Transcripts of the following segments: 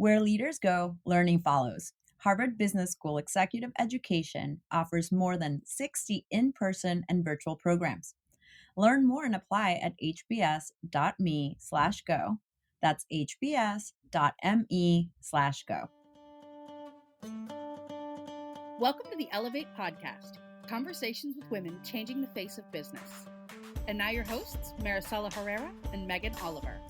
Where leaders go, learning follows. Harvard Business School Executive Education offers more than 60 in-person and virtual programs. Learn more and apply at hbs.me/go. That's hbs.me/go. Welcome to the Ellevate podcast, conversations with women changing the face of business. And now your hosts, Maricella Herrera and Megan Oliver.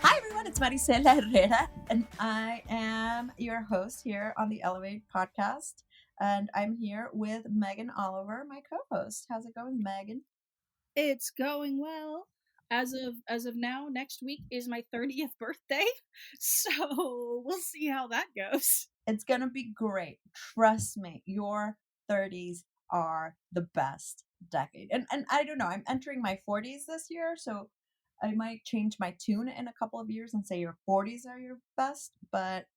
Hi everyone, it's Maricella Herrera, and I am your host here on the Ellevate podcast. And I'm here with Megan Oliver, my co-host. How's it going, Megan? It's going well. As of now, next week is my 30th birthday, so we'll see how that goes. It's gonna be great. Trust me, your 30s are the best decade. And I don't know, I'm entering my 40s this year, so I might change my tune in a couple of years and say your 40s are your best, but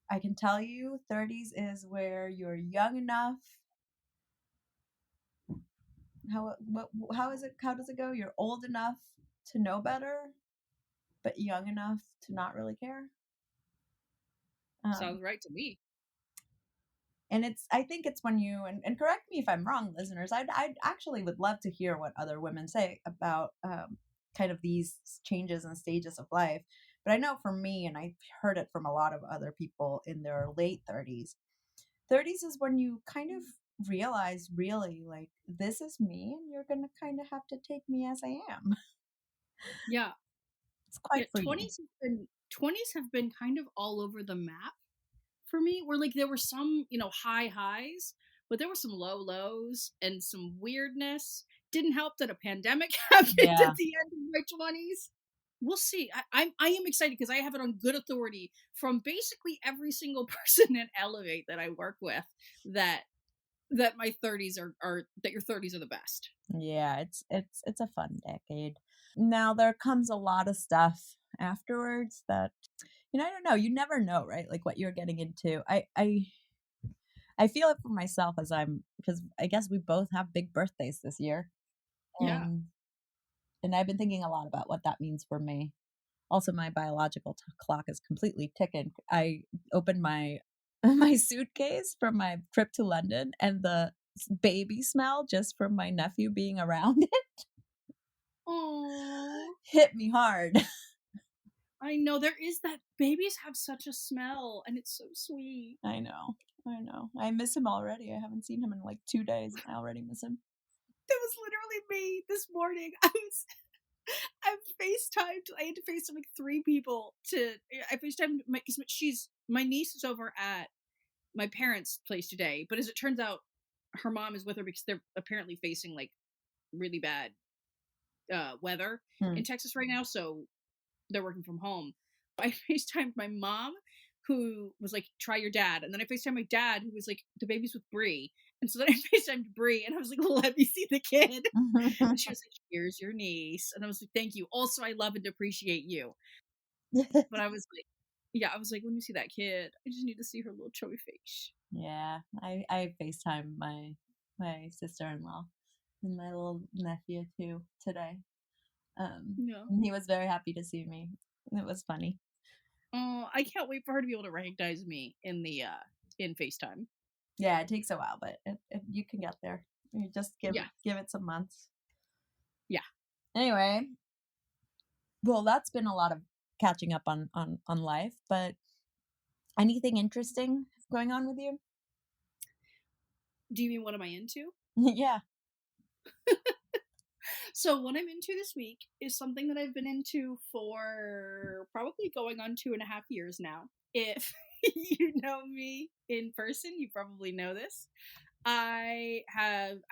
I can tell you 30s is where you're young enough. How does it go? You're old enough to know better, but young enough to not really care. Sounds right to me. And I think it's when you, and correct me if I'm wrong, listeners, I'd actually would love to hear what other women say about kind of these changes and stages of life. But I know for me, and I've heard it from a lot of other people in their late 30s, 30s is when you kind of realize really like, this is me and you're going to kind of have to take me as I am. Yeah. It's quite free. 20s have been kind of all over the map for me, where like there were some, high highs, but there were some low lows and some weirdness. Didn't help that a pandemic happened at the end of my 20s. We'll see. I am excited because I have it on good authority from basically every single person in Ellevate that I work with that my 30s are that your 30s are the best. Yeah, it's a fun decade. Now there comes a lot of stuff afterwards that, I don't know, you never know, right? Like what you're getting into. I feel it for myself because I guess we both have big birthdays this year. Yeah. And I've been thinking a lot about what that means for me. Also, my biological clock is completely ticking. I opened my suitcase from my trip to London, and the baby smell just from my nephew being around it hit me hard. I know, there is that. Babies have such a smell, and it's so sweet. I know. I miss him already. I haven't seen him in like 2 days, and I already miss him. That was literally me this morning. I FaceTimed. I had to FaceTime like 3 people I FaceTimed because my niece is over at my parents' place today, but as it turns out, her mom is with her because they're apparently facing like really bad weather in Texas right now, so they're working from home. I FaceTimed my mom, who was like, try your dad. And then I FaceTimed my dad, who was like, the baby's with Bree. And so then I FaceTimed Bree, and I was like, let me see the kid. And she was like, here's your niece. And I was like, thank you. Also, I love and appreciate you. But I was like, let me see that kid. I just need to see her little chubby face. Yeah, I FaceTimed my sister-in-law and my little nephew too today. And he was very happy to see me. It was funny. Oh, I can't wait for her to be able to recognize me in FaceTime. Yeah, it takes a while, but you can get there. You just give it some months. Yeah. Anyway, well, that's been a lot of catching up on life, but anything interesting going on with you? Do you mean what am I into? Yeah. So what I'm into this week is something that I've been into for probably going on 2.5 years now. If you know me in person, you probably know this. I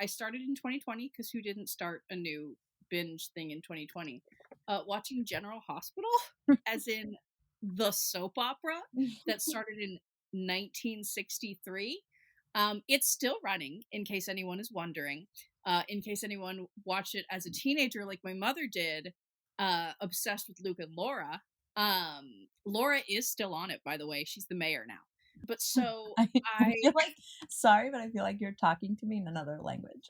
started in 2020 because who didn't start a new binge thing in 2020? Watching General Hospital, as in the soap opera that started in 1963. It's still running, in case anyone is wondering. In case anyone watched it as a teenager like my mother did, obsessed with Luke and Laura. Laura is still on it, by the way. She's the mayor now. But so I feel like, sorry, but I feel like you're talking to me in another language.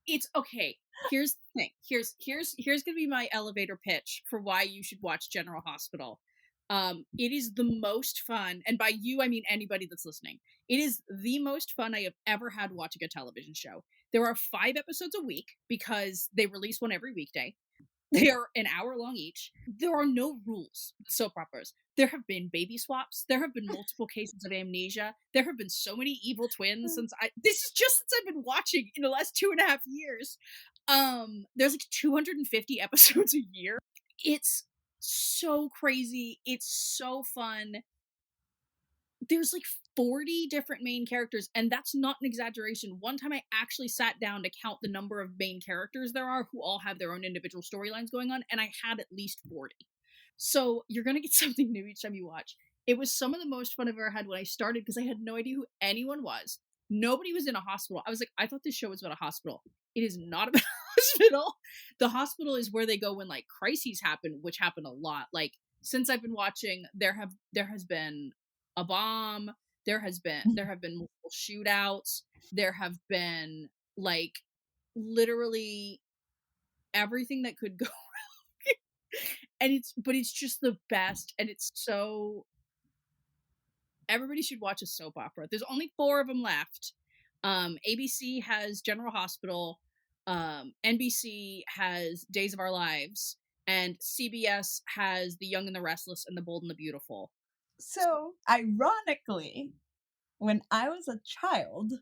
It's okay. Here's the thing. Here's gonna be my elevator pitch for why you should watch General Hospital. It is the most fun, and by you I mean anybody that's listening. It is the most fun I have ever had watching a television show. There are 5 episodes a week because they release one every weekday. They are an hour long each. There are no rules with soap operas. There have been baby swaps. There have been multiple cases of amnesia. There have been so many evil twins since this is just since I've been watching in the last 2.5 years. There's like 250 episodes a year. It's so crazy. It's so fun. There's like 40 different main characters, and that's not an exaggeration. One time I actually sat down to count the number of main characters there are who all have their own individual storylines going on, and I had at least 40. So you're gonna get something new each time you watch. It was some of the most fun I've ever had when I started because I had no idea who anyone was. Nobody was in a hospital. I was like, I thought this show was about a hospital. It is not about a hospital. The hospital is where they go when like crises happen, which happen a lot. Like since I've been watching, there has been a bomb. There have been multiple shootouts. There have been like literally everything that could go and it's just the best, and it's so everybody should watch a soap opera. There's only 4 of them left. ABC has General Hospital, NBC has Days of Our Lives, and CBS has The Young and the Restless and The Bold and the Beautiful. So, ironically, when I was a child,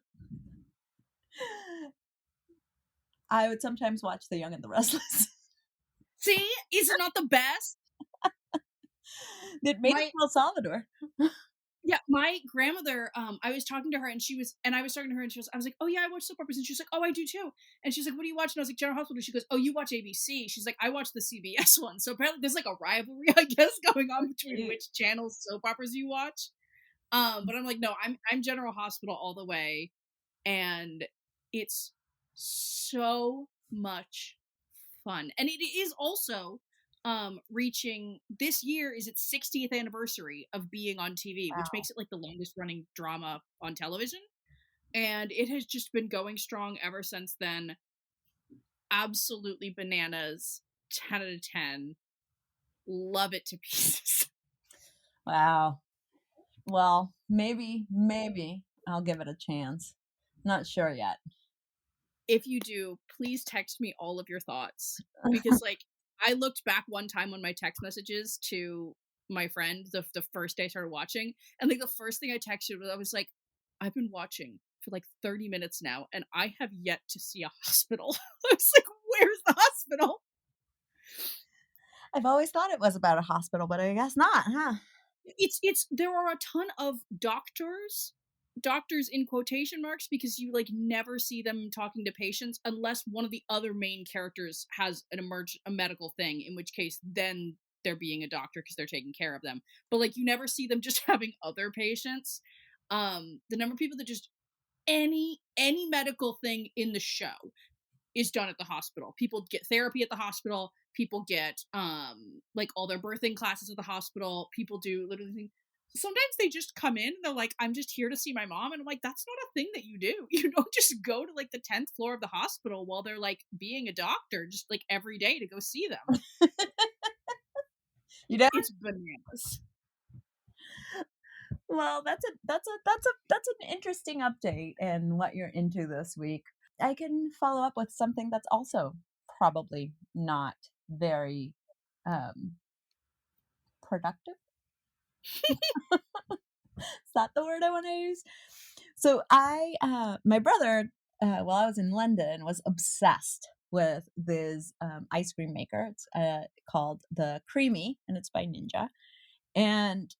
I would sometimes watch The Young and the Restless. See, is it not the best? It made us feel Salvador. Yeah, my grandmother, I was talking to her and I was talking to her and I was like, oh yeah, I watch soap operas. And she was like, oh, I do too. And she's like, what do you watch? And I was like, General Hospital. She goes, oh, you watch ABC. She's like, I watch the CBS one. So apparently there's like a rivalry, I guess, going on between which channel's soap operas you watch. But I'm like, no, I'm General Hospital all the way. And it's so much fun. And it is also reaching this year is its 60th anniversary of being on TV, Wow. which makes it like the longest running drama on television. And it has just been going strong ever since then. Absolutely bananas. 10 out of 10. Love it to pieces. Wow. Well, maybe I'll give it a chance. Not sure yet. If you do, please text me all of your thoughts. Because like I looked back one time on my text messages to my friend the first day I started watching, and like the first thing I texted was I was like, I've been watching for like 30 minutes now and I have yet to see a hospital. I was like, where's the hospital? I've always thought it was about a hospital, but I guess not, huh? It's there are a ton of doctors in quotation marks, because you like never see them talking to patients unless one of the other main characters has a medical thing, in which case then they're being a doctor because they're taking care of them. But like you never see them just having other patients. The number of people that just any medical thing in the show is done at the hospital. People get therapy at the hospital. People get like all their birthing classes at the hospital. People do literally sometimes they just come in and they're like, I'm just here to see my mom. And I'm like, that's not a thing that you do. You don't just go to like the 10th floor of the hospital while they're like being a doctor, just like every day to go see them. You know? It's bananas. Well, that's an interesting update and what you're into this week. I can follow up with something that's also probably not very um productive. Is that the word I want to use? So my brother, while I was in London, was obsessed with this ice cream maker. It's called the Creamy, and it's by Ninja, and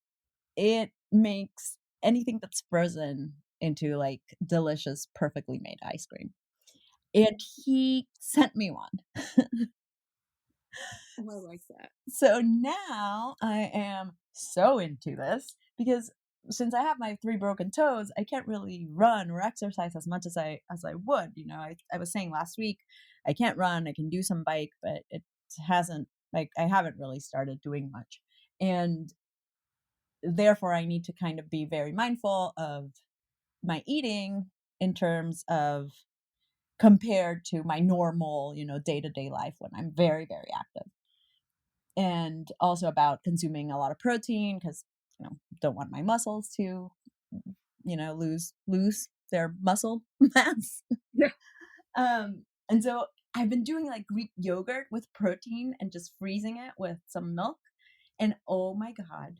it makes anything that's frozen into like delicious, perfectly made ice cream. And he sent me one. Oh, I like that. So now I am so into this because since I have my 3 broken toes, I can't really run or exercise as much as I would. You know, I was saying last week, I can't run, I can do some bike, but it hasn't like I haven't really started doing much. And therefore I need to kind of be very mindful of my eating in terms of compared to my normal, day-to-day life when I'm very, very active. And also about consuming a lot of protein because, don't want my muscles to, lose their muscle mass. Yeah. And so I've been doing like Greek yogurt with protein and just freezing it with some milk. And oh my God,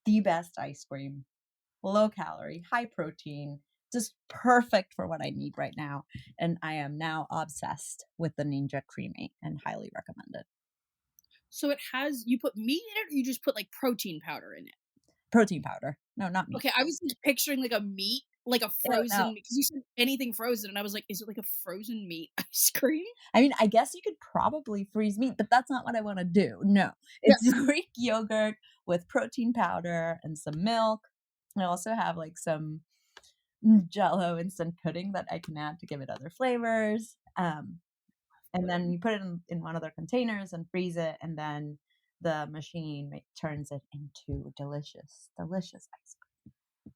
the best ice cream, low calorie, high protein, just perfect for what I need right now. And I am now obsessed with the Ninja Creamy and highly recommend it. So it has you put meat in it, or you just put like protein powder in it? Protein powder. No, not meat. Okay, I was just picturing like a meat, like a Oh, no. frozen because you said anything frozen, and I was like, is it like a frozen meat ice cream? I mean, I guess you could probably freeze meat, but that's not what I wanna do. No. Yeah. It's Greek yogurt with protein powder and some milk. I also have, like, some Jello instant pudding that I can add to give it other flavors. And then you put it in one of their containers and freeze it, and then the machine turns it into delicious, delicious ice cream.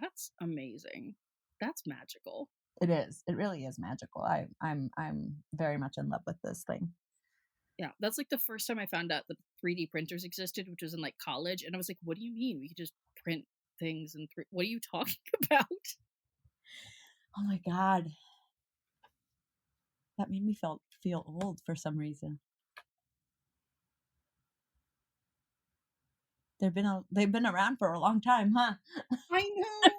That's amazing. That's magical. It is. It really is magical. I'm very much in love with this thing. Yeah, that's like the first time I found out that 3D printers existed, which was in like college, and I was like, "What do you mean we could just print things and what are you talking about?" Oh my god, that made me feel old for some reason. They've been around for a long time, huh? I know.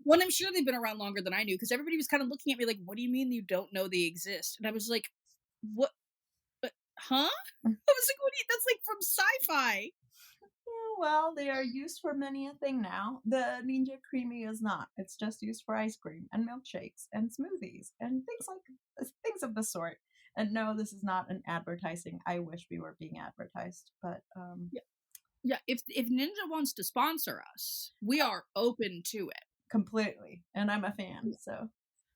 Well, I'm sure they've been around longer than I knew because everybody was kind of looking at me like, "What do you mean you don't know they exist?" And I was like, "What? Huh?" I was like, "What? That's like from sci-fi." Yeah, well, they are used for many a thing now. The Ninja Creamy is not. It's just used for ice cream and milkshakes and smoothies and things of the sort. And no, this is not an advertising. I wish we were being advertised, but Yeah, yeah. If Ninja wants to sponsor us, we are open to it. completely. And I'm a fan, so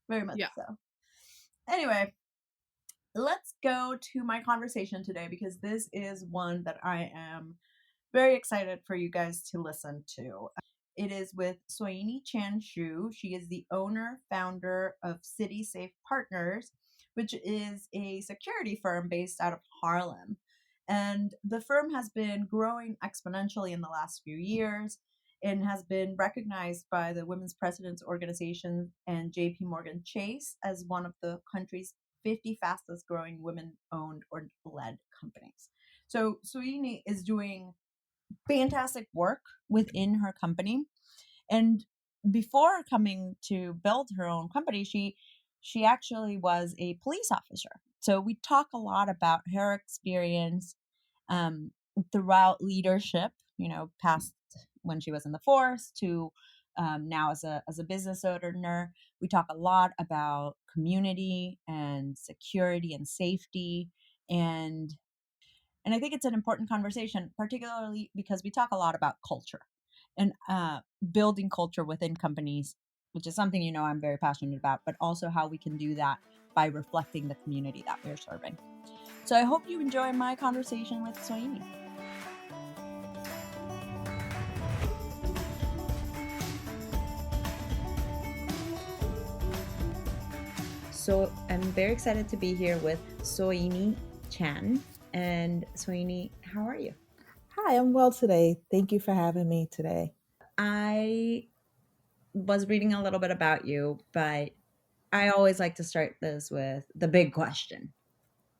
very much Yeah. so. Anyway, let's go to my conversation today because this is one that I am very excited for you guys to listen to. It is with Soyini Chan Shue. She is the owner, founder of City Safe Partners, which is a security firm based out of Harlem. And the firm has been growing exponentially in the last few years and has been recognized by the Women's Presidents Organization and JP Morgan Chase as one of the country's 50 fastest growing women owned or led companies. So Soyini is doing fantastic work within her company. And before coming to build her own company, she actually was a police officer. So we talk a lot about her experience um, throughout leadership. Past when she was in the force to now as a business owner. We talk a lot about community and security and safety and I think it's an important conversation, particularly because we talk a lot about culture and building culture within companies, which is something I'm very passionate about, but also how we can do that by reflecting the community that we're serving. So I hope you enjoy my conversation with Soyini. So I'm very excited to be here with Soyini Chan. And Soyini, how are you? Hi, I'm well today. Thank you for having me today. I was reading a little bit about you, but I always like to start this with the big question.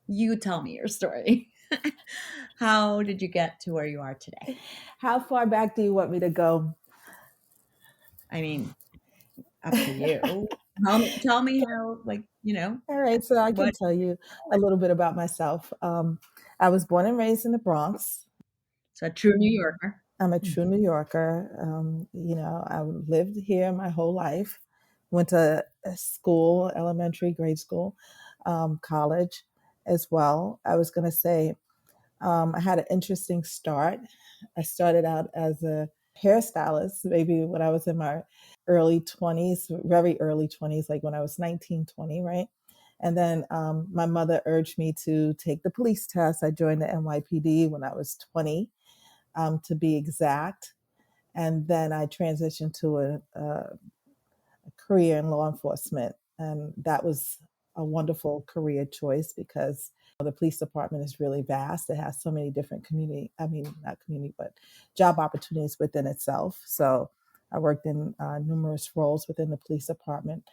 You tell me your story. How did you get to where you are today? How far back do you want me to go? I mean, up to you. Tell me how, All right, so I can what, tell you a little bit about myself. I was born and raised in the Bronx. so a true New Yorker. I'm a true New Yorker. I lived here my whole life. Went to school, elementary, grade school, college as well. I was going to say I had an interesting start. I started out as a hairstylist, maybe when I was in my early 20s, very early 20s, like when I was 19, 20, right? And then my mother urged me to take the police test. I joined the NYPD when I was 20, to be exact. And then I transitioned to a career in law enforcement. And that was a wonderful career choice because the police department is really vast. It has so many different community, I mean, not community, but job opportunities within itself. So I worked in numerous roles within the police department.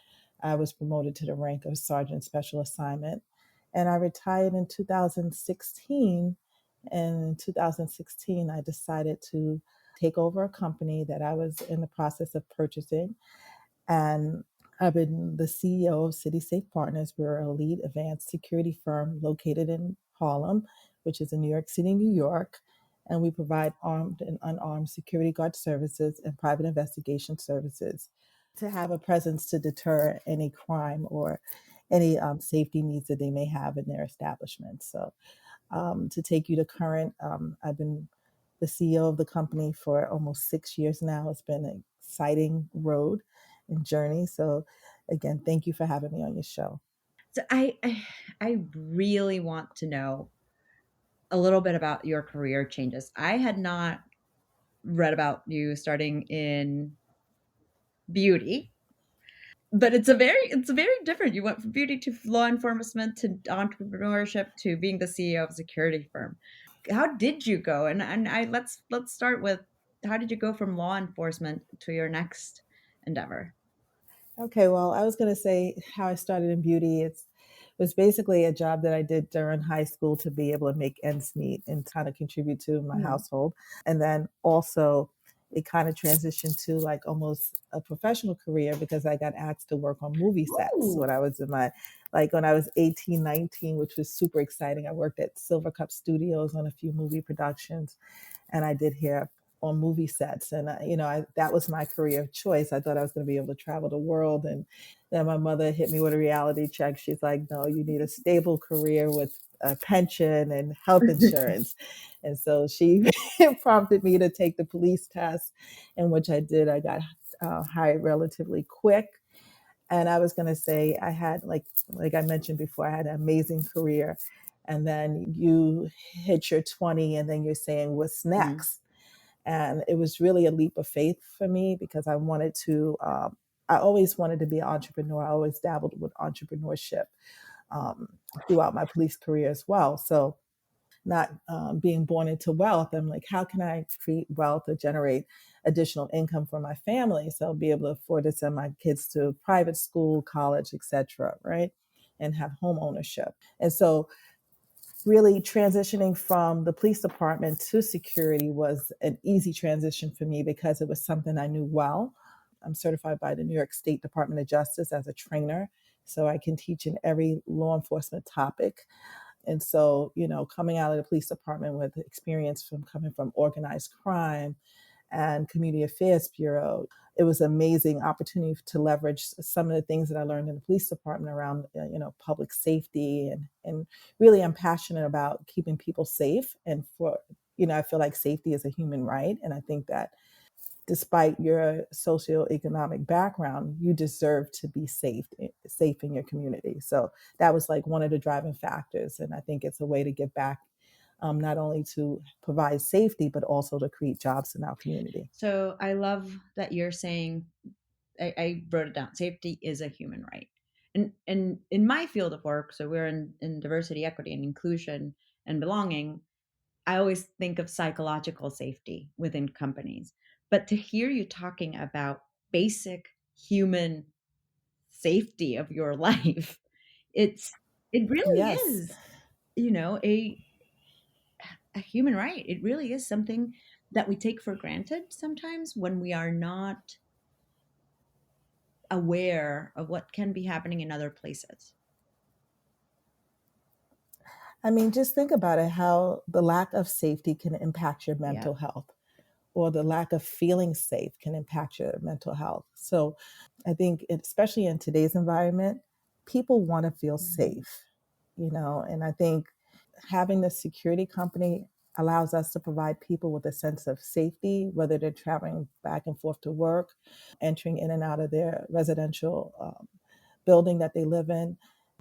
I was promoted to the rank of sergeant special assignment. And I retired in 2016. And in 2016, I decided to take over a company that I was in the process of purchasing. And I've been the CEO of City Safe Partners. We're a lead advanced security firm located in Harlem, which is in New York City, New York. And we provide armed and unarmed security guard services and private investigation services to have a presence to deter any crime or any safety needs that they may have in their establishment. So, to take you to current, I've been the CEO of the company for almost 6 years now. It's been an exciting road and journey. So, again, thank you for having me on your show. So I really want to know a little bit about your career changes. I had not read about you starting in beauty, but it's a very different. You went from beauty to law enforcement to entrepreneurship to being the CEO of a security firm. How did you go? And I let's start with how did you go from law enforcement to your next endeavor? Okay, well, I was going to say how I started in beauty. It was basically a job that I did during high school to be able to make ends meet and kind of contribute to my Mhm. household. And then also, it kind of transitioned to like almost a professional career because I got asked to work on movie sets Ooh. when I was in my, like when I was 18, 19, which was super exciting. I worked at Silver Cup Studios on a few movie productions, and I did hair on movie sets. And that was my career of choice. I thought I was going to be able to travel the world. And then my mother hit me with a reality check. She's like, "No, you need a stable career with a pension and health insurance." And so she prompted me to take the police test, in which I did. I got hired relatively quick. And I was going to say I had like I mentioned before, I had an amazing career. And then you hit your 20 and then you're saying, what's Mhm. next? And it was really a leap of faith for me because I always wanted to be an entrepreneur. I always dabbled with entrepreneurship throughout my police career as well. So, not being born into wealth, I'm like, how can I create wealth or generate additional income for my family so I'll be able to afford to send my kids to private school, college, etc., right? And have home ownership. And so really transitioning from the police department to security was an easy transition for me because it was something I knew well. I'm certified by the New York State Department of Justice as a trainer, so I can teach in every law enforcement topic. And so, coming out of the police department with experience from coming from organized crime and community affairs bureau, it was an amazing opportunity to leverage some of the things that I learned in the police department around, public safety. And really, I'm passionate about keeping people safe. And I feel like safety is a human right. And I think that despite your socioeconomic background, you deserve to be safe in your community. So that was like one of the driving factors. And I think it's a way to give back, not only to provide safety, but also to create jobs in our community. So I love that you're saying I wrote it down. Safety is a human right. And in my field of work, so we're in diversity, equity, and inclusion and belonging, I always think of psychological safety within companies. But to hear you talking about basic human safety of your life, it really Yes. is, a human right. It really is something that we take for granted sometimes when we are not aware of what can be happening in other places. I mean, just think about it how the lack of safety can impact your Yeah. mental health, or the lack of feeling safe can impact your mental health. So I think, especially in today's environment, people want to feel Mhm. safe, and I think having the security company allows us to provide people with a sense of safety, whether they're traveling back and forth to work, entering in and out of their residential building that they live in.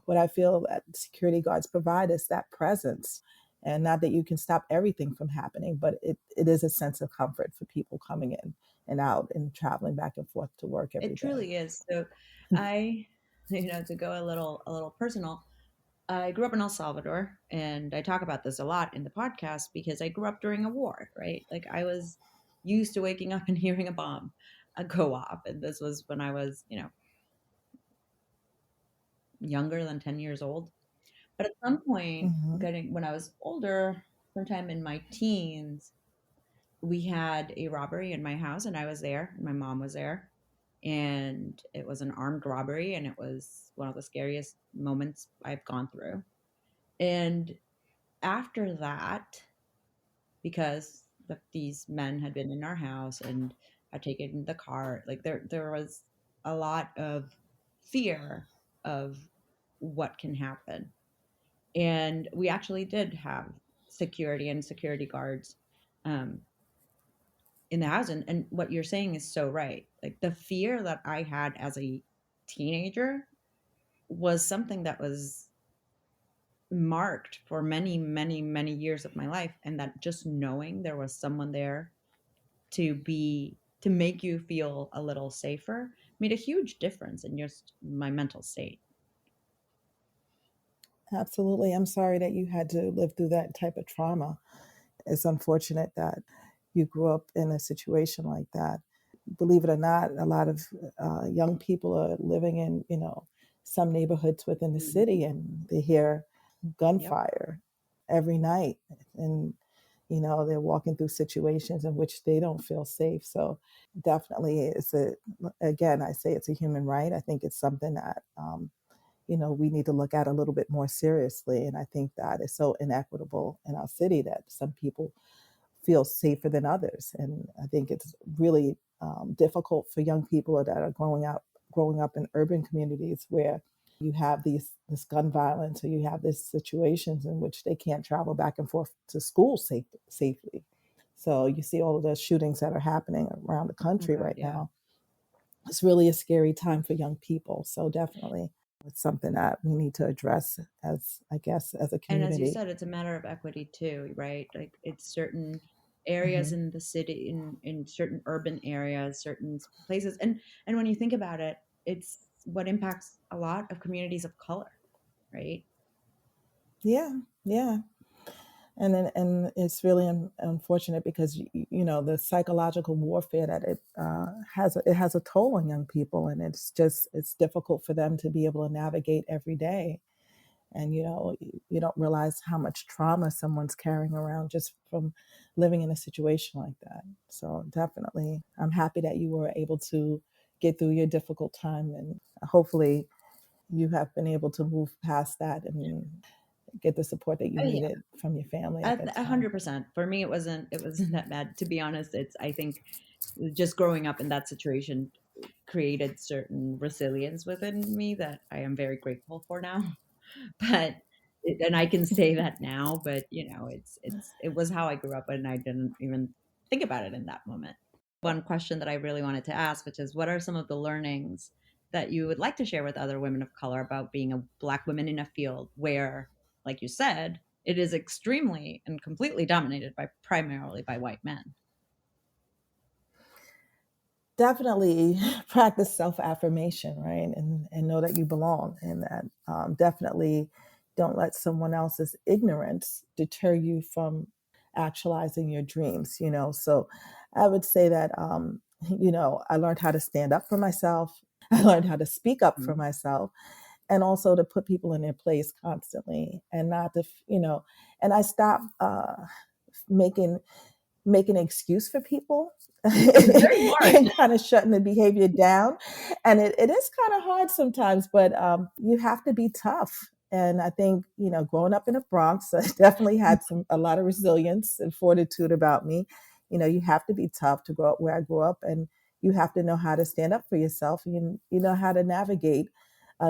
What I feel that security guards provide is that presence. And not that you can stop everything from happening, but it is a sense of comfort for people coming in and out and traveling back and forth to work every It day. truly is. So I, to go a little personal, I grew up in El Salvador, and I talk about this a lot in the podcast because I grew up during a war, right? Like I was used to waking up and hearing a bomb go off, and this was when I was, younger than 10 years old. But at some point, Hmm. getting when I was older, sometime in my teens, we had a robbery in my house, and I was there, and my mom was there, and it was an armed robbery, and it was one of the scariest moments I've gone through. And after that, because these men had been in our house and had taken the car, like there was a lot of fear of what can happen. And we actually did have security and security guards um, in the house. And what you're saying is so right. Like the fear that I had as a teenager was something that was marked for many, many, many years of my life. And that just knowing there was someone there to make you feel a little safer made a huge difference in just my mental state. Absolutely. I'm sorry that you had to live through that type of trauma. It's unfortunate that you grew up in a situation like that. Believe it or not, a lot of young people are living in, some neighborhoods within the city, Mhm. and they hear Yep. gunfire every night. And, they're walking through situations in which they don't feel safe. So definitely again, I say it's a human right. I think it's something that, we need to look at a little bit more seriously. And I think that is so inequitable in our city that some people feel safer than others. And I think it's really difficult for young people that are growing up in urban communities where you have this gun violence, or you have these situations in which they can't travel back and forth to school safely. So you see all of the shootings that are happening around the Oh country God, right yeah. now. It's really a scary time for young people. So definitely it's something that we need to address as, I guess, as a And as you community. said, it's a matter of equity too, right? Like it's certain areas Hmm. in the city, in certain urban areas, certain places, and when you think about it, it's what impacts a lot of communities of color, right? Yeah, yeah. And it's really unfortunate because the psychological warfare that it has a toll on young people, and it's difficult for them to be able to navigate every day. And you don't realize how much trauma someone's carrying around just from living in a situation like that. So definitely, I'm happy that you were able to get through your difficult time, and hopefully you have been able to move past that and get the support that you Oh yeah, needed from your family at that a time. 100%. For me, it wasn't that bad. To be honest, it's I think just growing up in that situation created certain resilience within me that I am very grateful for now. But and I can say that now, but it was how I grew up, and I didn't even think about it in that moment. One question that I really wanted to ask, which is, what are some of the learnings that you would like to share with other women of color about being a Black woman in a field where, like you said, it is extremely and completely dominated by primarily by white men? Definitely practice self-affirmation, right? And know that you belong, and that definitely don't let someone else's ignorance deter you from actualizing your dreams. So I would say that I learned how to stand up for myself. I learned how to speak up for Mhm. myself, and also to put people in their place constantly, and not to and I stopped making an excuse for people Very smart. and kind of shutting the behavior down. And it is kind of hard sometimes, but you have to be tough. And I think, growing up in the Bronx, I definitely had a lot of resilience and fortitude about me. You have to be tough to grow up where I grew up, and you have to know how to stand up for yourself. You know how to navigate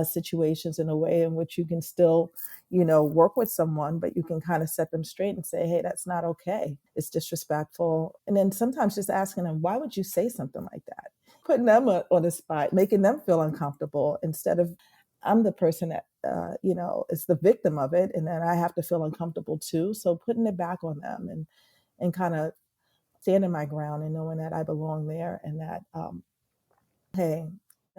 situations in a way in which you can still work with someone, but you can kind of set them straight and say, hey, that's not okay. It's disrespectful. And then sometimes just asking them, why would you say something like that? Putting them on the spot, making them feel uncomfortable instead of I'm the person that is the victim of it, and then I have to feel uncomfortable too. So putting it back on them and kind of standing my ground and knowing that I belong there and that hey,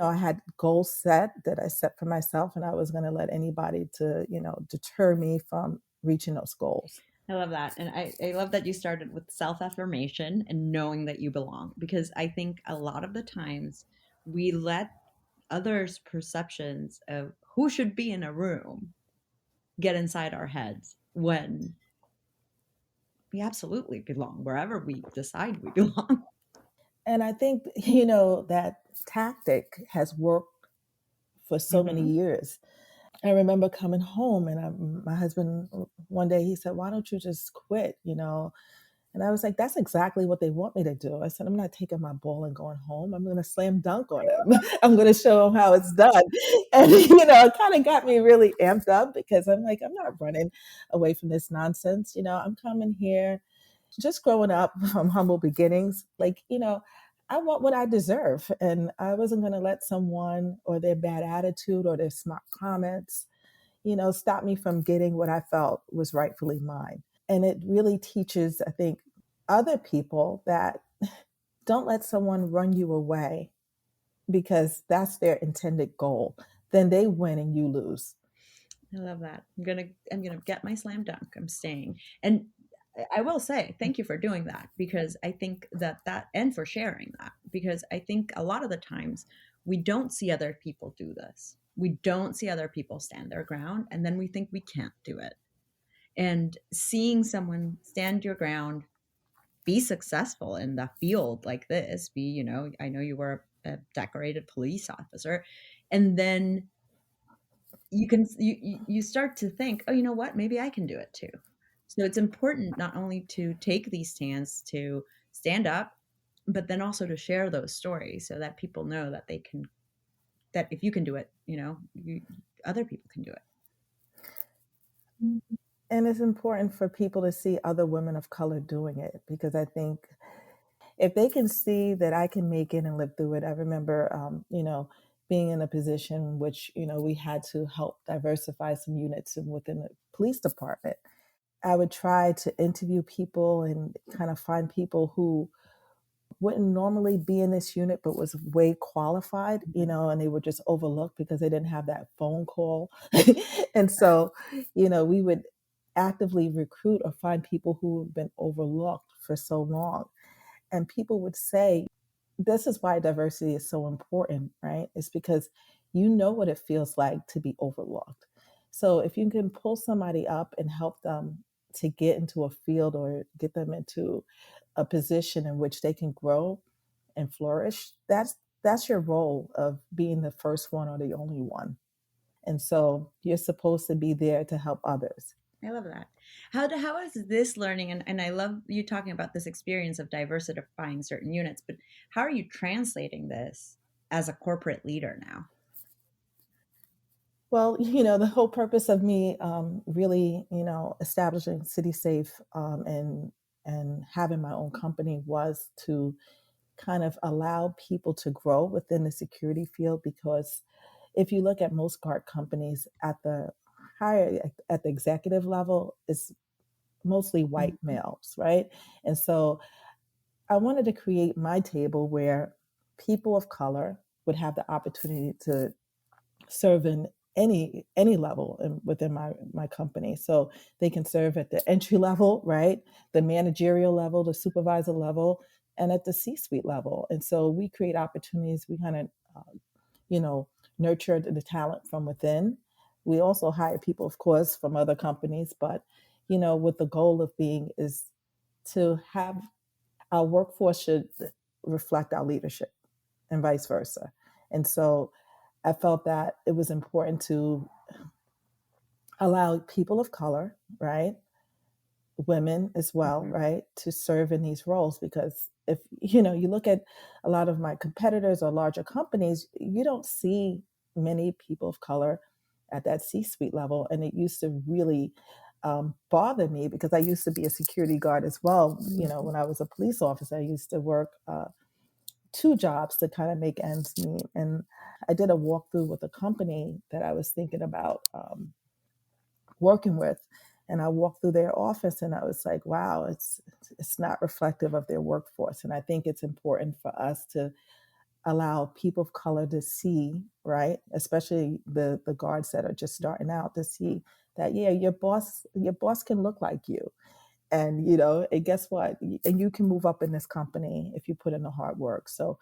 I had goals set that I set for myself, and I was going to let anybody to deter me from reaching those goals. I love that. And I love that you started with self affirmation and knowing that you belong, because I think a lot of the times we let others' perceptions of who should be in a room get inside our heads when we absolutely belong wherever we decide we belong. And I think that tactic has worked for so many Hmm. years. I remember coming home and my husband one day he said, "Why don't you just quit?" And I was like, "That's exactly what they want me to do." I said, "I'm not taking my ball and going home. I'm going to slam dunk on him. I'm going to show him how it's done." And it kind of got me really amped up because I'm like, I'm not running away from this nonsense. I'm coming here, just growing up from humble beginnings. Like, I want what I deserve, and I wasn't going to let someone or their bad attitude or their smart comments stop me from getting what I felt was rightfully mine. And it really teaches, I think, other people that don't let someone run you away because that's their intended goal. Then they win and you lose. I love that. I'm gonna get my slam dunk. I'm staying. And I will say thank you for doing that, because I think that and for sharing that, because I think a lot of the times we don't see other people do this. We don't see other people stand their ground, and then we think we can't do it. And seeing someone stand your ground, be successful in the field like this, I know you were a decorated police officer, and then you start to think, oh, you know what, maybe I can do it too. So it's important not only to take these stands, to stand up, but then also to share those stories so that people know that they can, that if you can do it, other people can do it. And it's important for people to see other women of color doing it because I think if they can see that I can make it and live through it. I remember, being in a position in which, we had to help diversify some units within the police department. I would try to interview people and kind of find people who wouldn't normally be in this unit but was way qualified, and they were just overlooked because they didn't have that phone call. And so, we would actively recruit or find people who have been overlooked for so long. And people would say, this is why diversity is so important, right? It's because you know what it feels like to be overlooked. So if you can pull somebody up and help them to get into a field or get them into a position in which they can grow and flourish, that's your role of being the first one or the only one. And so you're supposed to be there to help others. I love that. How is this learning, and I love you talking about this experience of diversifying certain units, but how are you translating this as a corporate leader now? Well, the whole purpose of me really, establishing City Safe and having my own company was to kind of allow people to grow within the security field. Because if you look at most guard companies at the executive level, it's mostly white Mhm. males, right? And so I wanted to create my table where people of color would have the opportunity to serve in any level within my company. So they can serve at the entry level, right, the managerial level, the supervisor level, and at the C-suite level. And so we create opportunities. We kind of you know nurture the talent from within. We also hire people, of course, from other companies, but with the goal of being is to have our workforce should reflect our leadership and vice versa. And so I felt that it was important to allow people of color, right, women as well, Mhm. right, to serve in these roles. Because if you look at a lot of my competitors or larger companies, you don't see many people of color at that C-suite level, and it used to really bother me because I used to be a security guard as well. Mhm. When I was a police officer, I used to work two jobs to kind of make ends meet. And I did a walkthrough with a company that I was thinking about working with. And I walked through their office and I was like, wow, it's not reflective of their workforce. And I think it's important for us to allow people of color to see, right? Especially the guards that are just starting out to see that, yeah, your boss can look like you. And and guess what? And you can move up in this company if you put in the hard work. So,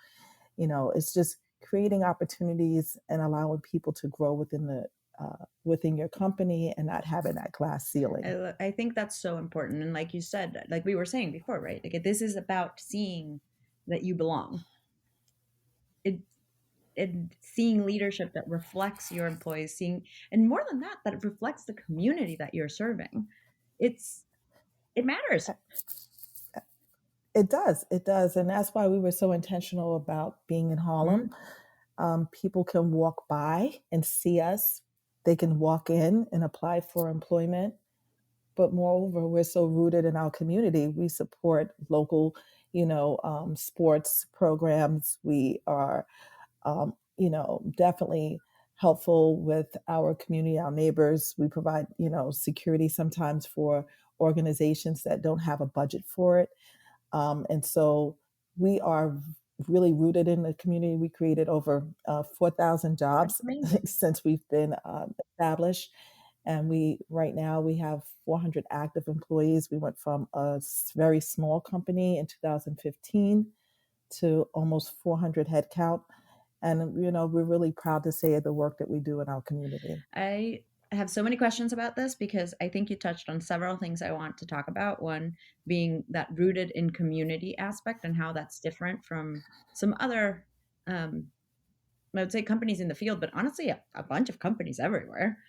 it's just creating opportunities and allowing people to grow within your company and not having that glass ceiling. I think that's so important. And like you said, like we were saying before, right? Like this is about seeing that you belong. It and seeing leadership that reflects your employees, seeing, and more than that, that it reflects the community that you're serving. It's it matters. It does, and that's why we were so intentional about being in Harlem. Mhm. People can walk by and see us. They can walk in and apply for employment. But moreover, we're so rooted in our community. We support local, sports programs. We are, definitely helpful with our community, our neighbors. We provide, security sometimes for organizations that don't have a budget for it. And so we are really rooted in the community. We created over 4,000 That's jobs amazing. since we've been established. And right now we have 400 active employees. We went from a very small company in 2015 to almost 400 headcount. And, we're really proud to say the work that we do in our community. I have so many questions about this because I think you touched on several things I want to talk about. One being that rooted in community aspect and how that's different from some other, um, I would say companies in the field, but honestly, a bunch of companies everywhere.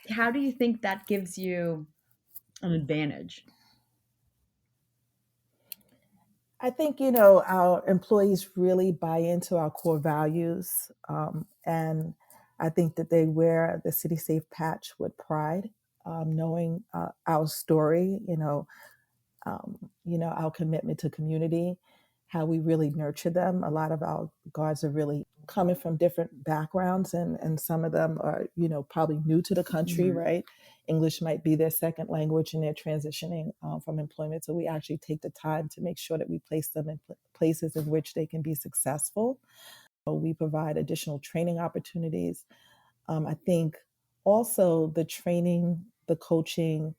How do you think that gives you an advantage? I think, our employees really buy into our core values. And I think that they wear the City Safe patch with pride, knowing our story, our commitment to community, how we really nurture them. A lot of our guards are really coming from different backgrounds, and some of them are, probably new to the country, Mhm. right? English might be their second language, and they're transitioning from employment. So we actually take the time to make sure that we place them in places in which they can be successful. So we provide additional training opportunities. I think also the training, the coaching,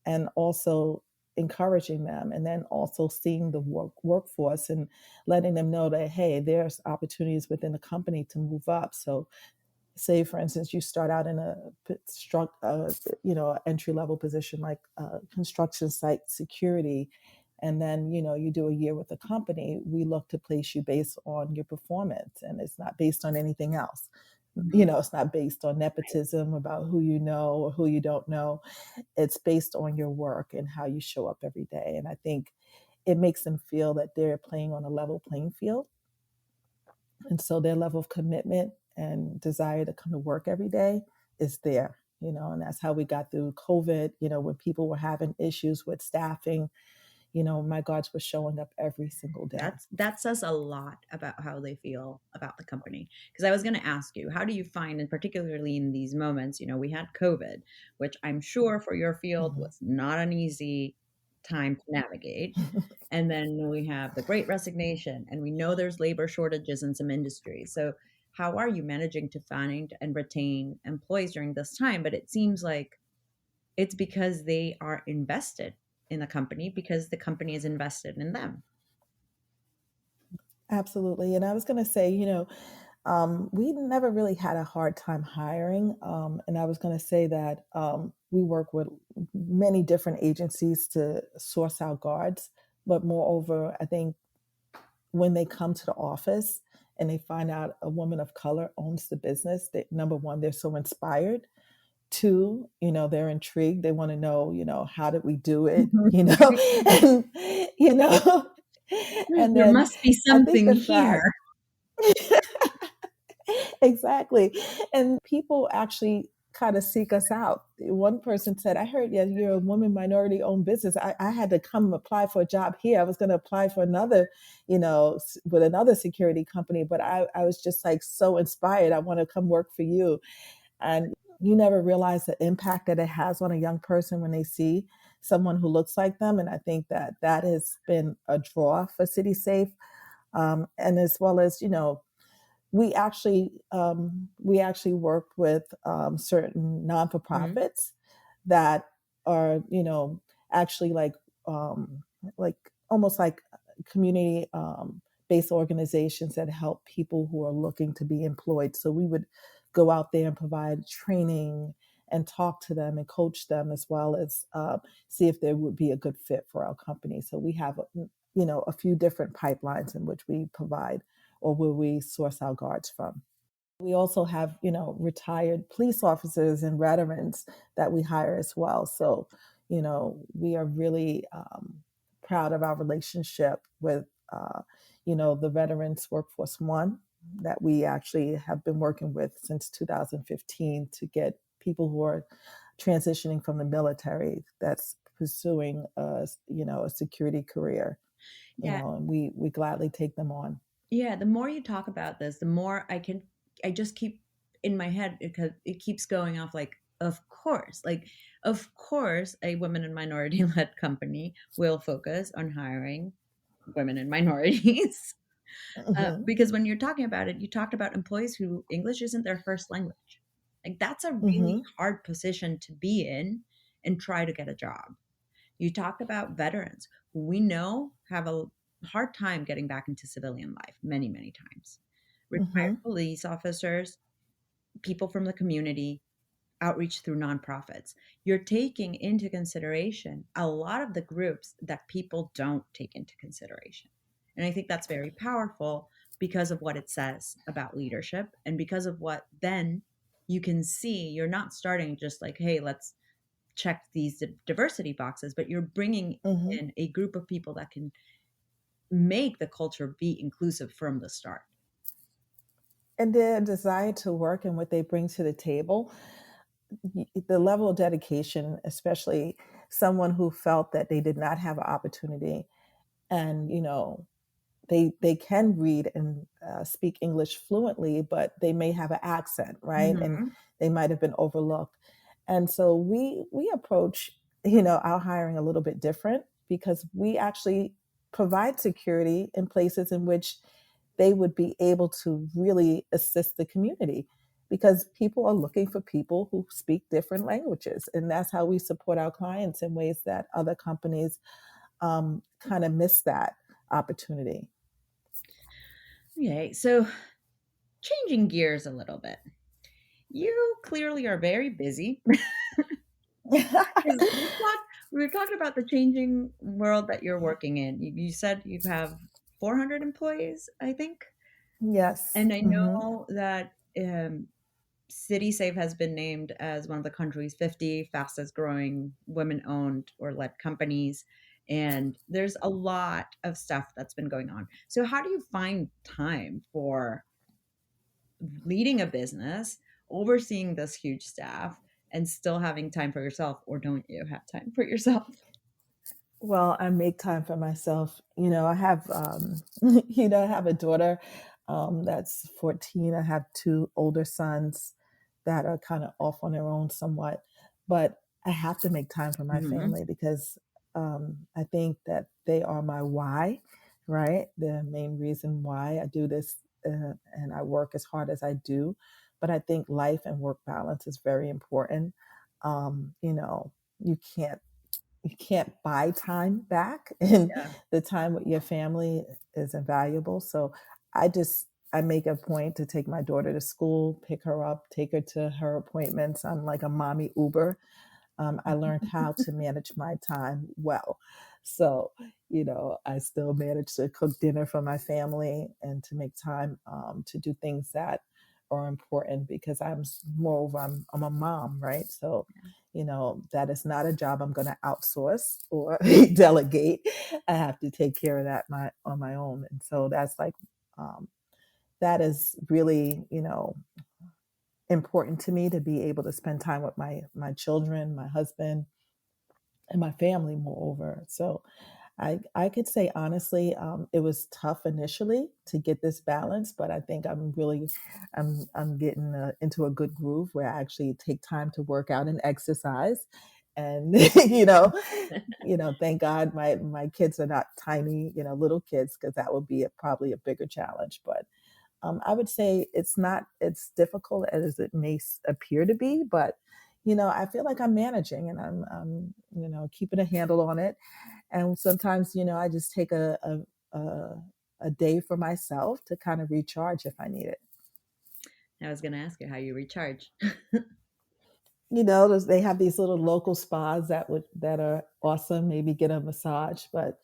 and also encouraging them, and then also seeing the workforce and letting them know that, hey, there's opportunities within the company to move up. So say for instance you start out in a entry level position like construction site security, and then you do a year with the company. We look to place you based on your performance, and it's not based on anything else. Mhm. It's not based on nepotism about who you know or who you don't know. It's based on your work and how you show up every day. And I think it makes them feel that they're playing on a level playing field. And so their level of commitment and desire to come to work every day is there, and that's how we got through COVID, when people were having issues with staffing, my guards were showing up every single day. That says a lot about how they feel about the company. Because I was going to ask you, how do you find, and particularly in these moments, we had COVID, which I'm sure for your field Mhm. was not an easy time to navigate. And then we have the great resignation, and we know there's labor shortages in some industries. So, how are you managing to find and retain employees during this time? But it seems like it's because they are invested in the company because the company is invested in them. Absolutely. And I was going to say, we never really had a hard time hiring. And I was going to say that we work with many different agencies to source our guards. But moreover, I think when they come to the office and they find out a woman of color owns the business, that number one, they're so inspired. Two, they're intrigued. They want to know, how did we do it? And you know, and There then must be I think something the here. fact exactly. And people actually kind of seek us out. One person said, I heard, yeah, you're a woman minority owned business. I had to come apply for a job here. I was going to apply for another, with another security company, but I was just like so inspired. I want to come work for you. And you never realize the impact that it has on a young person when they see someone who looks like them. And I think that that has been a draw for City Safe. And as well as, we actually work with certain non for Mhm. profits that are actually like almost like community based organizations that help people who are looking to be employed. So we would go out there and provide training and talk to them and coach them, as well as see if there would be a good fit for our company. So we have a few different pipelines in which we provide or where we source our guards from. We also have, retired police officers and veterans that we hire as well. So, we are really proud of our relationship with, the Veterans Workforce One that we actually have been working with since 2015 to get people who are transitioning from the military that's pursuing a security career, Yeah. and we gladly take them on. Yeah, the more you talk about this, the more I just keep in my head because it keeps going off like, of course, a women and minority led company will focus on hiring women and minorities. Hmm. Because when you're talking about it, you talked about employees who English isn't their first language. Like, that's a really Hmm. hard position to be in and try to get a job. You talked about veterans who we know have a hard time getting back into civilian life many, many times. Retired Hmm. police officers, people from the community, outreach through nonprofits. You're taking into consideration a lot of the groups that people don't take into consideration. And I think that's very powerful because of what it says about leadership and because of what then you can see. You're not starting just like, hey, let's check these diversity boxes, but you're bringing Hmm. in a group of people that can make the culture be inclusive from the start. And their desire to work and what they bring to the table, the level of dedication, especially someone who felt that they did not have an opportunity, and they can read and speak English fluently, but they may have an accent, right? And Mhm. they might have been overlooked. And so we approach our hiring a little bit different because we actually provide security in places in which they would be able to really assist the community, because people are looking for people who speak different languages, and that's how we support our clients in ways that other companies kind of miss that opportunity. Okay, so changing gears a little bit. You clearly are very busy. 'Cause we've talked about the changing world that you're working in. You said you have 400 employees, I think, Yes. and I Hmm. know that, City Safe has been named as one of the country's 50 fastest growing women-owned or led companies, and there's a lot of stuff that's been going on. So how do you find time for leading a business, overseeing this huge staff, and still having time for yourself, or don't you have time for yourself? Well, I make time for myself. I have, I have a daughter that's 14. I have two older sons that are kind of off on their own somewhat, but I have to make time for my Mhm. family because I think that they are my why, right? The main reason why I do this and I work as hard as I do. But I think life and work balance is very important. You can't buy time back and Yeah. the time with your family is invaluable. So I make a point to take my daughter to school, pick her up, take her to her appointments. I'm like a mommy Uber. I learned how to manage my time well. So, I still manage to cook dinner for my family and to make time to do things that are important because moreover, I'm a mom, right? So, that is not a job I'm going to outsource or delegate. I have to take care of that on my own. And so that's like, that is really, important to me to be able to spend time with my children, my husband, and my family. Moreover, so I could say honestly, it was tough initially to get this balance, but I think I'm getting into a good groove where I actually take time to work out and exercise, and thank God my kids are not tiny, little kids, because that would be probably a bigger challenge. But I would say it's not as difficult as it may appear to be, but I feel like I'm managing, and I'm keeping a handle on it. And sometimes, I just take a day for myself to kind of recharge if I need it. I was going to ask you how you recharge. They have these little local spas that are awesome. Maybe get a massage, but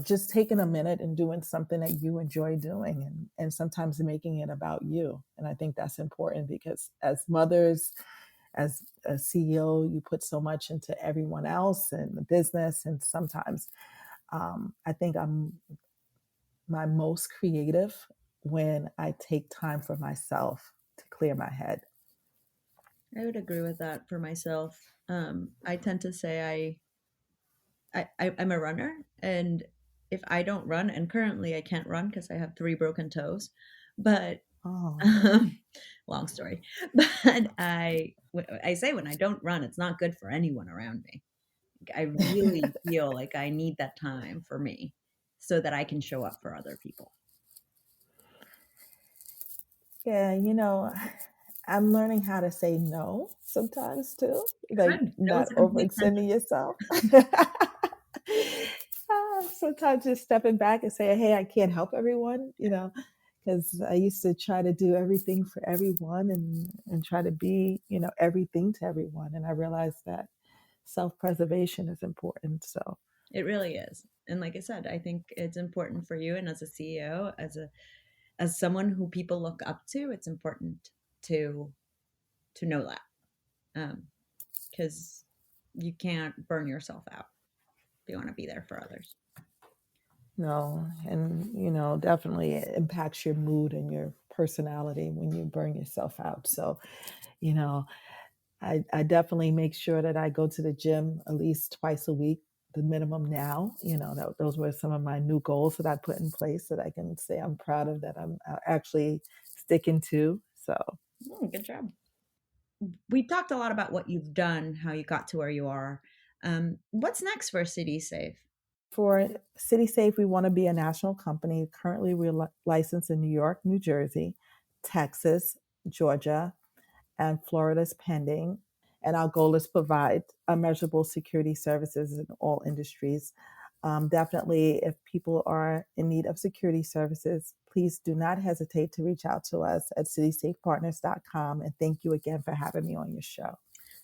just taking a minute and doing something that you enjoy doing, and sometimes making it about you. And I think that's important because as mothers, as a CEO, you put so much into everyone else and the business, and sometimes I think I'm my most creative when I take time for myself to clear my head. I would agree with that for myself. I tend to say I'm a runner, and if I don't run, and currently I can't run because I have 3 broken toes, but Oh, um, long story. But I say when I don't run, it's not good for anyone around me. I really feel like I need that time for me so that I can show up for other people. yeah, I'm learning how to say no sometimes too, like Good. Those not complete overextending sentences. yourself. Sometimes just stepping back and saying, "Hey, I can't help everyone," because I used to try to do everything for everyone and try to be, everything to everyone, and I realized that self-preservation is important. So, It really is. And like I said, I think it's important for you, and as a CEO, as someone who people look up to, it's important to know that, because you can't burn yourself out if you want to be there for others. no, and definitely it impacts your mood and your personality when you burn yourself out. So, you know, I definitely make sure that I go to the gym at least twice a week, the minimum now. Those were some of my new goals that I put in place that I can say I'm proud of, that I'm actually sticking to. So, Good job. We talked a lot about what you've done, how you got to where you are. What's next for City Safe? for City Safe, we want to be a national company. Currently, we're licensed in New York, New Jersey, Texas, Georgia, and Florida's pending. And our goal is to provide measurable security services in all industries. Definitely, if people are in need of security services, please do not hesitate to reach out to us at citysafepartners.com. And thank you again for having me on your show.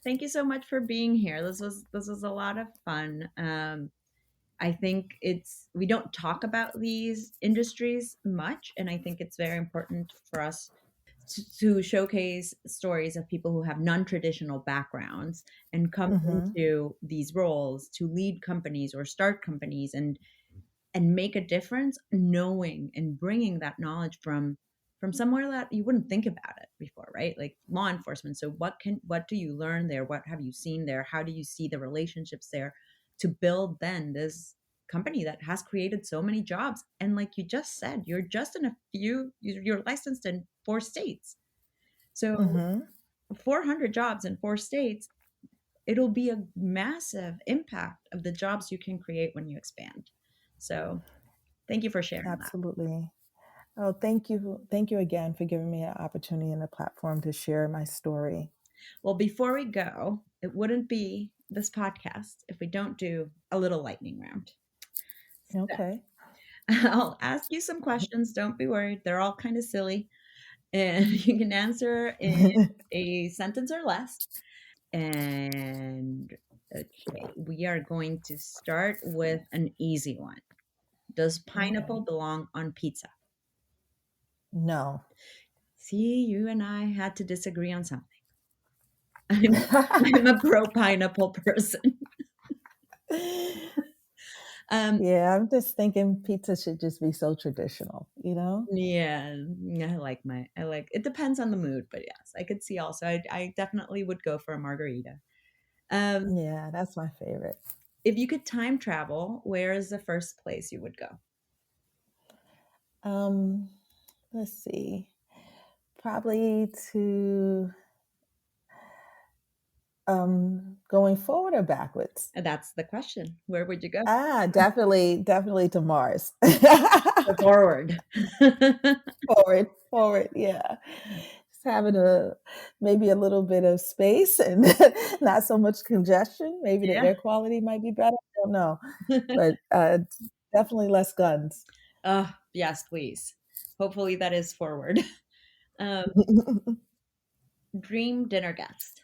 Thank you so much for being here. This was a lot of fun. I think we don't talk about these industries much, and I think it's very important for us to showcase stories of people who have non-traditional backgrounds and come Mm-hmm. into these roles to lead companies or start companies and make a difference, knowing and bringing that knowledge from somewhere that you wouldn't think about it before, right? Like law enforcement. So what do you learn there? What have you seen there? How do you see the relationships there to build then this company that has created so many jobs? And like you just said, you're licensed in 4 states. So Mm-hmm. 400 jobs in 4 states, it'll be a massive impact of the jobs you can create when you expand. So thank you for sharing that. Absolutely. Oh, thank you. Thank you again for giving me an opportunity and a platform to share my story. Well, before we go, it wouldn't be this podcast if we don't do a little lightning round. So Okay. I'll ask you some questions. Don't be worried. They're all kind of silly. And you can answer in a sentence or less. And okay, we are going to start with an easy one. Does pineapple Okay. belong on pizza? No. See, you and I had to disagree on something. I'm I'm a pro pineapple person. Um, Yeah, I'm just thinking pizza should just be so traditional, you know? yeah, I like it depends on the mood, but yes, I could see also I definitely would go for a margarita. Um, Yeah, that's my favorite. if you could time travel, where is the first place you would go? Um, let's see. Probably to going forward or backwards. That's the question. Where would you go? Definitely to Mars. So forward. Forward, yeah. Just having a maybe a little bit of space and not so much congestion. Maybe the Yeah. air quality might be better. I don't know, but definitely less guns. Oh, yes, please. Hopefully that is forward. Um, dream dinner guest.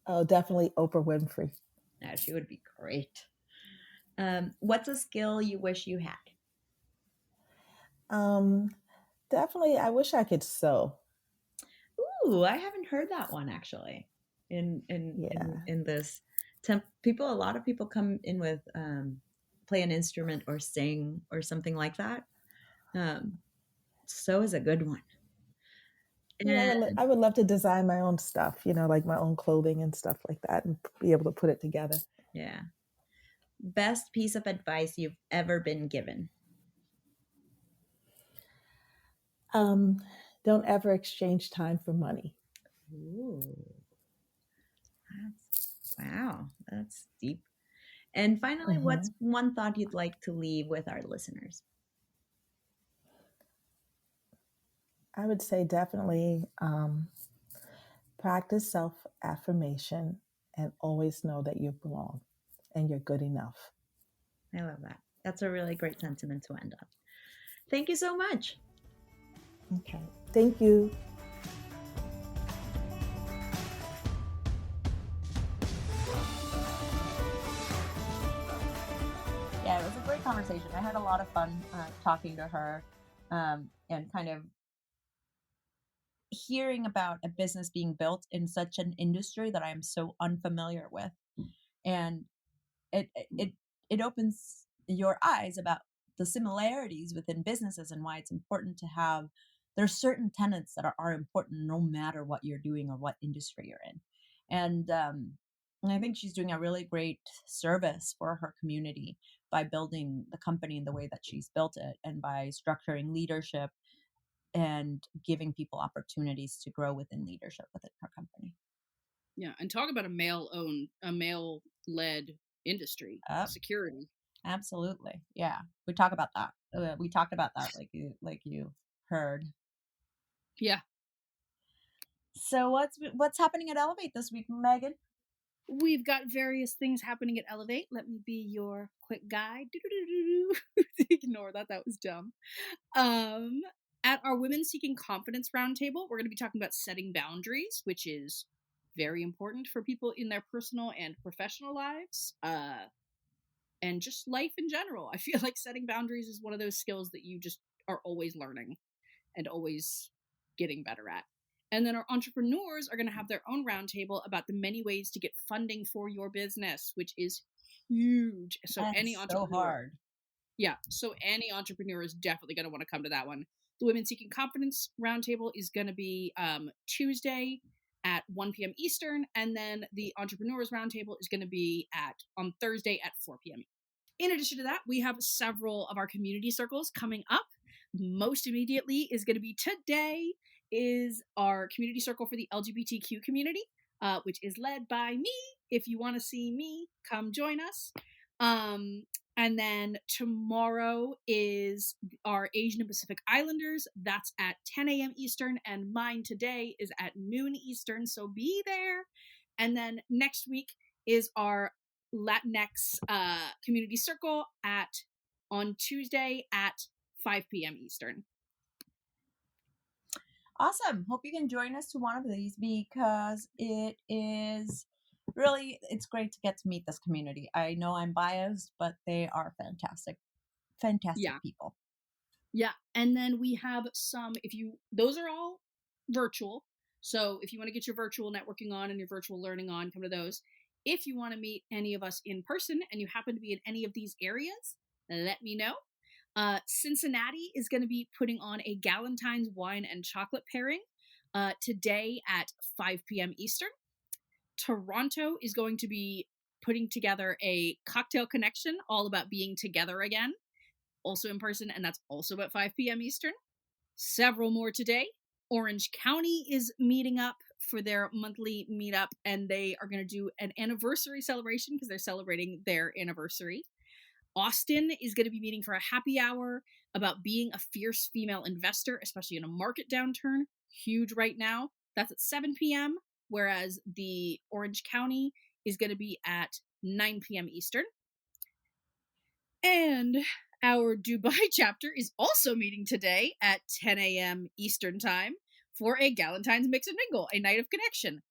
Oh, definitely Oprah Winfrey. No, she would be great. What's a skill you wish you had? Um, Definitely. I wish I could sew. Ooh, I haven't heard that one actually. Yeah, In this people, a lot of people come in with play an instrument or sing or something like that. Um, so is a good one. yeah. And I would love to design my own stuff. Like my own clothing and stuff like that, and be able to put it together. yeah, best piece of advice you've ever been given. Um, don't ever exchange time for money. Ooh, wow, that's deep. And finally, what's Hmm. one thought you'd like to leave with our listeners? I would say definitely practice self affirmation and always know that you belong and you're good enough. I love that. That's a really great sentiment to end on. Thank you so much. Okay. Thank you. Yeah, it was a great conversation. I had a lot of fun talking to her and kind of hearing about a business being built in such an industry that I am so unfamiliar with. And it it opens your eyes about the similarities within businesses and why it's important to have there's certain tenets that are important no matter what you're doing or what industry you're in. And I think she's doing a really great service for her community by building the company in the way that she's built it and by structuring leadership and giving people opportunities to grow within leadership within her company. Yeah, and talk about a male led industry, Up. security. Absolutely. Yeah. We talk about that. We talked about that like you heard. Yeah, So what's happening at Elevate this week, Megan? we've got various things happening at Ellevate. Let me be your quick guide. Ignore that. That was dumb. Um, at our Women Seeking Confidence Roundtable, we're going to be talking about setting boundaries, which is very important for people in their personal and professional lives. And just life in general. I feel like setting boundaries is one of those skills that you just are always learning and always getting better at. And then our entrepreneurs are going to have their own roundtable about the many ways to get funding for your business, which is huge. So any That's so entrepreneur, hard. yeah, so any entrepreneur is definitely going to want to come to that one. The Women Seeking Confidence roundtable is going to be Tuesday at 1 p.m. Eastern, and then the Entrepreneurs Roundtable is going to be on Thursday at 4 p.m. In addition to that, we have several of our community circles coming up. Most immediately is going to be today is our community circle for the LGBTQ community, which is led by me. If you want to see me, come join us. And then tomorrow is our Asian and Pacific Islanders. That's at 10 a.m. Eastern, and mine today is at noon Eastern. So be there. And then next week is our Latinx community circle on Tuesday at 5 p.m. Eastern. Awesome. Hope you can join us to one of these because it's great to get to meet this community. I know I'm biased, but they are fantastic. Fantastic Yeah. people. Yeah. And then we have those are all virtual. So if you want to get your virtual networking on and your virtual learning on, come to those. If you want to meet any of us in person and you happen to be in any of these areas, let me know. Cincinnati is going to be putting on a Galentine's wine and chocolate pairing today at 5 p.m. Eastern. Toronto is going to be putting together a cocktail connection all about being together again, also in person, and that's also at 5 p.m. Eastern. Several more today. Orange County is meeting up for their monthly meetup, and they are going to do an anniversary celebration because they're celebrating their anniversary. Austin is going to be meeting for a happy hour about being a fierce female investor, especially in a market downturn. Huge right now. That's at 7 p.m., whereas the Orange County is going to be at 9 p.m. Eastern. And our Dubai chapter is also meeting today at 10 a.m. Eastern time for a Galentine's Mix and Mingle, a night of connection.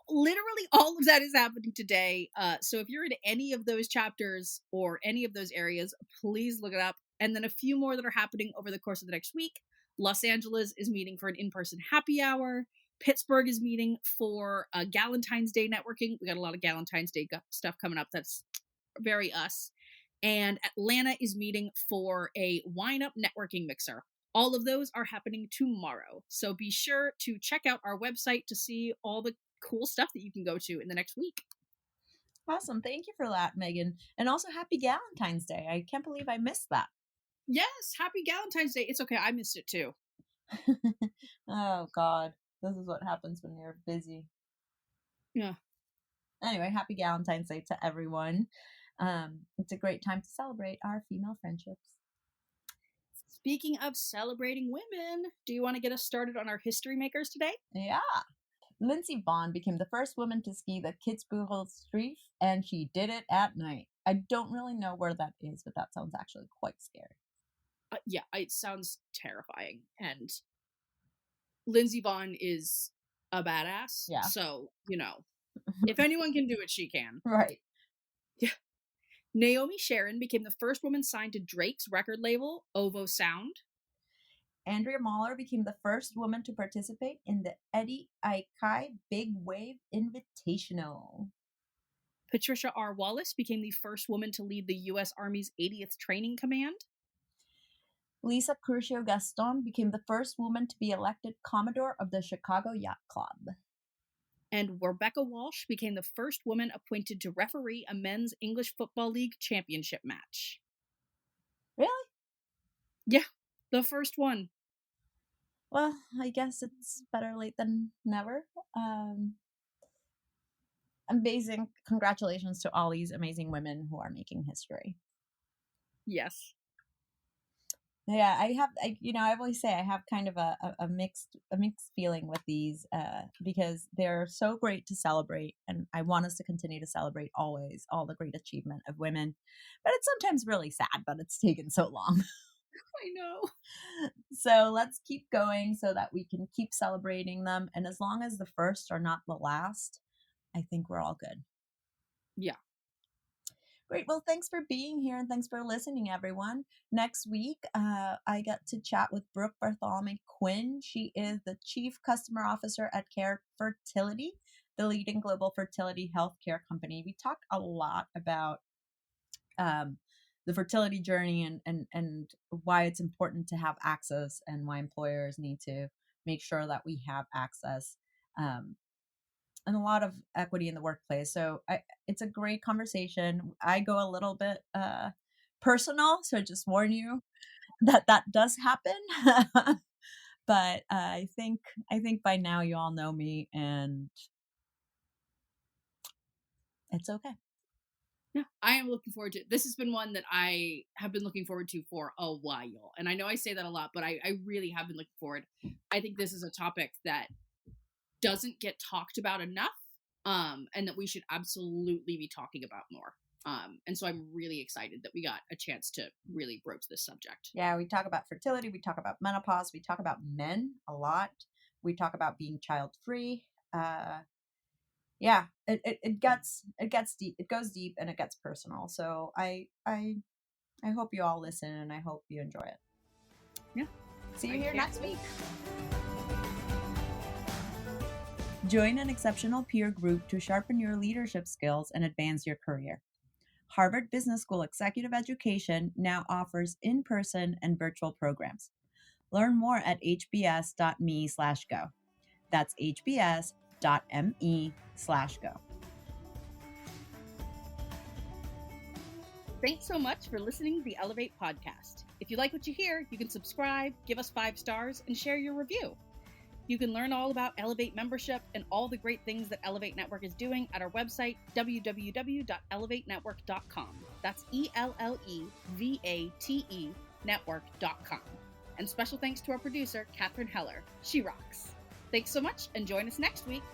Literally all of that is happening today. So if you're in any of those chapters or any of those areas, please look it up. And then a few more that are happening over the course of the next week. Los Angeles is meeting for an in-person happy hour. Pittsburgh is meeting for a Galentine's Day networking. We got a lot of Galentine's Day stuff coming up. That's very us. And Atlanta is meeting for a wine up networking mixer. All of those are happening tomorrow. So be sure to check out our website to see all the cool stuff that you can go to in the next week. Awesome. Thank you for that, Megan. And also happy Galentine's Day. I can't believe I missed that. Yes, happy Galentine's Day. It's okay. I missed it too. Oh, God. This is what happens when you're busy. Yeah. Anyway, happy Galentine's Day to everyone. It's a great time to celebrate our female friendships. Speaking of celebrating women, do you want to get us started on our history makers today? Yeah. Lindsey Vonn became the first woman to ski the Kitzbühel-Streif, and she did it at night. I don't really know where that is, but that sounds actually quite scary. Yeah, it sounds terrifying. And Lindsey Vonn is a badass. Yeah. So, if anyone can do it, she can. Right. Yeah. Naomi Sharon became the first woman signed to Drake's record label, OVO Sound. Andrea Mahler became the first woman to participate in the Eddie Aikai Big Wave Invitational. Patricia R. Wallace became the first woman to lead the U.S. Army's 80th Training Command. Lisa Curcio Gaston became the first woman to be elected Commodore of the Chicago Yacht Club. And Rebecca Walsh became the first woman appointed to referee a men's English Football League championship match. Really? Yeah, the first one. Well, I guess it's better late than never. Amazing. Congratulations to all these amazing women who are making history. Yes. Yeah, I always say I have kind of a mixed feeling with these because they're so great to celebrate, and I want us to continue to celebrate always all the great achievement of women. But it's sometimes really sad that it's taken so long. I know. So let's keep going so that we can keep celebrating them, and as long as the first are not the last, I think we're all good. Yeah. Great. Well, thanks for being here and thanks for listening, everyone. Next week, I get to chat with Brooke Bartholomew Quinn. She is the Chief Customer Officer at Care Fertility, the leading global fertility healthcare company. We talk a lot about the fertility journey and why it's important to have access and why employers need to make sure that we have access. And a lot of equity in the workplace. So it's a great conversation. I go a little bit personal, so just warn you that does happen. But I think by now you all know me, and it's okay. Yeah, I am looking forward to it. This has been one that I have been looking forward to for a while. And I know I say that a lot, but I really have been looking forward. I think this is a topic that doesn't get talked about enough. And that we should absolutely be talking about more. And so I'm really excited that we got a chance to really broach this subject. Yeah, we talk about fertility, we talk about menopause, we talk about men a lot. We talk about being child-free. Yeah, it gets deep. It goes deep and it gets personal. So I hope you all listen and I hope you enjoy it. Yeah. See you here next week. Join an exceptional peer group to sharpen your leadership skills and advance your career. Harvard Business School Executive Education now offers in-person and virtual programs. Learn more at hbs.me/go. That's hbs.me/go. Thanks so much for listening to the Ellevate podcast. If you like what you hear, you can subscribe, give us 5 stars, and share your review. You can learn all about Ellevate membership and all the great things that Ellevate Network is doing at our website, www.ellevatenetwork.com. That's ELLEVATE network.com. And special thanks to our producer, Catherine Heller. She rocks. Thanks so much, and join us next week.